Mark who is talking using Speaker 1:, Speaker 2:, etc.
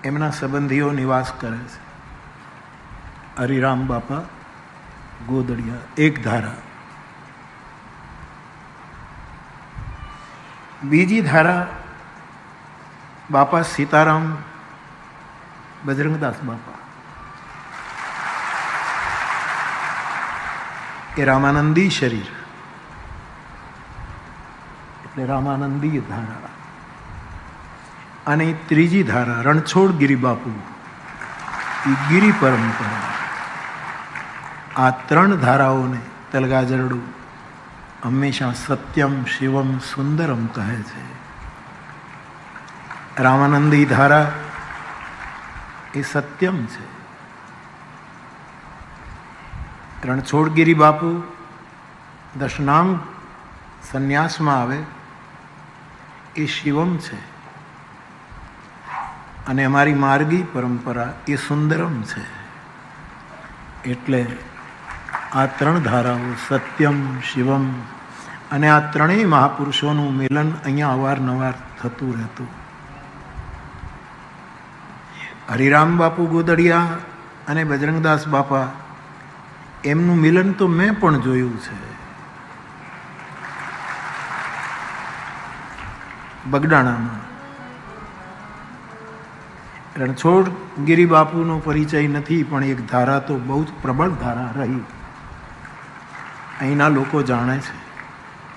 Speaker 1: એમના સંબંધીઓ નિવાસ કરે છે. હરિરામ બાપા ગોદડિયા, એક ધારા. બીજી ધારા બાપા સીતારામ બજરંગદાસ બાપા, એ રામાનંદી શરીર એટલે રામાનંદી ધારા. અને ત્રીજી ધારા રણછોડ ગિરી બાપુ, એ ગિરી પરંપરા. આ ત્રણ ધારાઓને તલગાજરડું હંમેશા સત્યમ શિવમ સુંદરમ કહે છે. રામાનંદી ધારા એ સત્યમ છે. રણછોડગીરી બાપુ દશનામ સંન્યાસમાં આવે એ શિવમ છે. અને અમારી માર્ગી પરંપરા એ સુંદરમ છે. એટલે આ ત્રણ ધારાઓ સત્યમ શિવમ, અને આ ત્રણેય મહાપુરુષોનું મિલન અહીંયા અવારનવાર થતું રહેતું. હરિરામ બાપુ ગોદડિયા અને બજરંગદાસ બાપા, એમનું મિલન તો મેં પણ જોયું છે. બગડાણામાં. રણછોડગીરી બાપુનો પરિચય નથી, પણ એક ધારા તો બહુ જ પ્રબળ ધારા રહી, અહીંના લોકો જાણે છે.